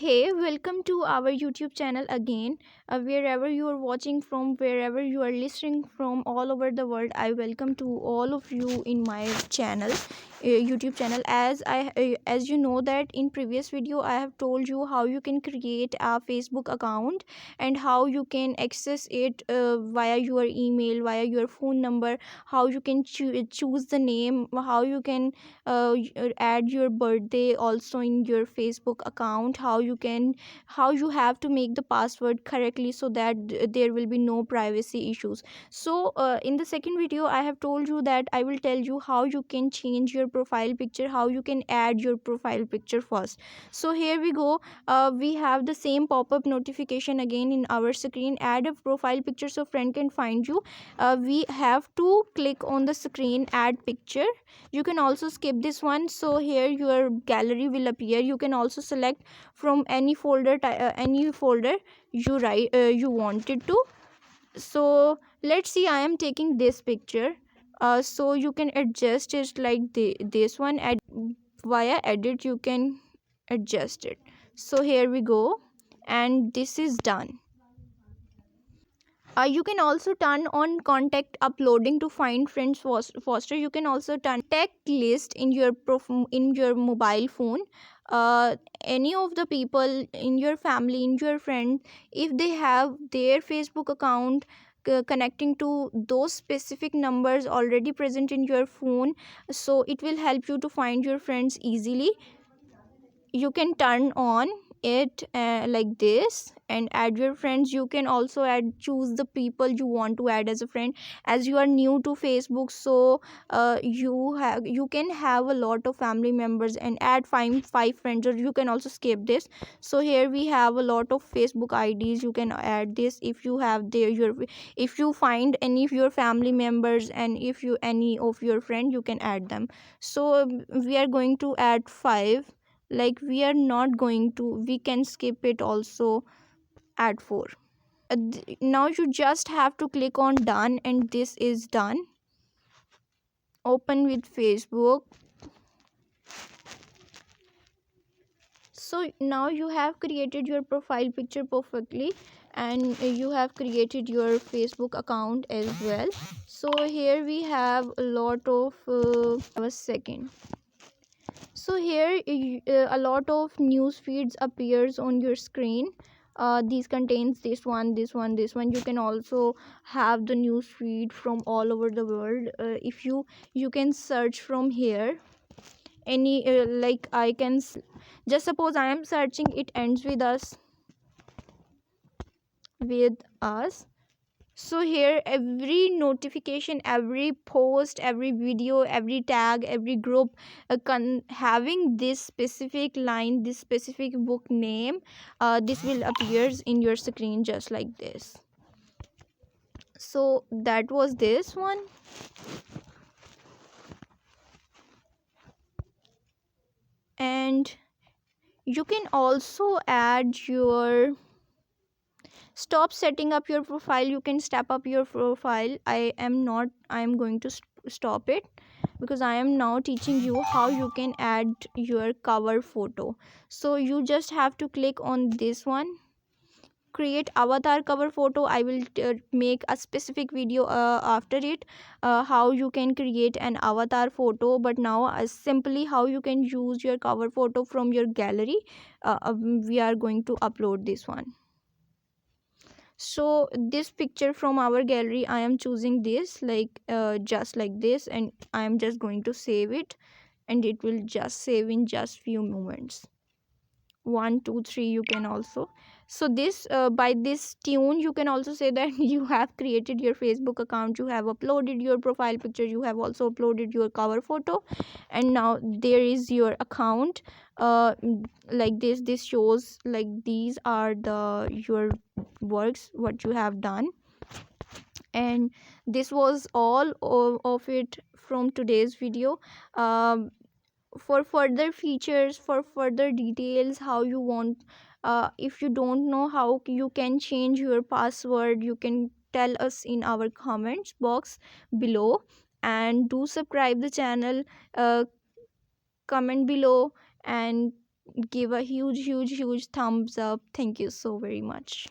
Hey, welcome to our YouTube channel again. Wherever you are watching from, wherever you are listening from, all over the world, I welcome to all of you in my channel, YouTube channel. As you know that in previous video, I have told you how you can create a Facebook account and how you can access it via your email, via your phone number, how you can choose the name, how you can add your birthday also in your Facebook account, how you have to make the password correctly so that there will be no privacy issues. So in the second video I have told you that I will tell you how you can change your profile picture, how you can add your profile picture first. So here we go. We have the same pop-up notification again in our screen, add a profile picture so friend can find you. We have to click on the screen add picture. You can also skip this one, so here your gallery will appear. You can also select from any folder you wanted to. So let's see, I am taking this picture. So you can adjust it like this one via edit. You can adjust it. So here we go, and this is done. You can also turn on contact uploading to find friends faster. You can also turn contact list in your in your mobile phone. Any of the people in your family, in your friend, if they have their Facebook account connecting to those specific numbers already present in your phone, so it will help you to find your friends easily. You can turn on it like this and add your friends. You can also choose the people you want to add as a friend. As you are new to Facebook, so you can have a lot of family members and add five friends, or you can also skip this. So here we have a lot of Facebook IDs. You can add this if you have if you find any of your family members, and if you any of your friend, you can add them. So we are going to add five. Like, we are not going to, we can skip it also, add 4. Now you just have to click on done, and this is done. Open with Facebook. So now you have created your profile picture perfectly, and you have created your Facebook account as well. So here we have a lot of a second. So here a lot of news feeds appears on your screen. These contains this one. You can also have the news feed from all over the world. If you can search from here any like I can just suppose I am searching it ends with us. So here every notification, every post, every video, every tag, every group having this specific line, this specific book name, this will appears in your screen just like this. So that was this one. And you can also add your stop setting up your profile. You can step up your profile. I am going to stop it, because I am now teaching you how you can add your cover photo. So you just have to click on this one, create avatar cover photo. I will make a specific video after it, how you can create an avatar photo. But now simply how you can use your cover photo from your gallery, we are going to upload this one. So this picture from our gallery, I am choosing this, like just like this, and I am just going to save it, and it will just save in just few moments. 1 2 3 you can also. So this by this tune you can also say that you have created your Facebook account, you have uploaded your profile picture, you have also uploaded your cover photo, and now there is your account. Like this shows like these are the your works what you have done. And this was all of it from today's video. For further features, for further details, how you want, if you don't know how you can change your password, you can tell us in our comments box below. And do subscribe the channel, comment below, and give a huge thumbs up. Thank you so very much.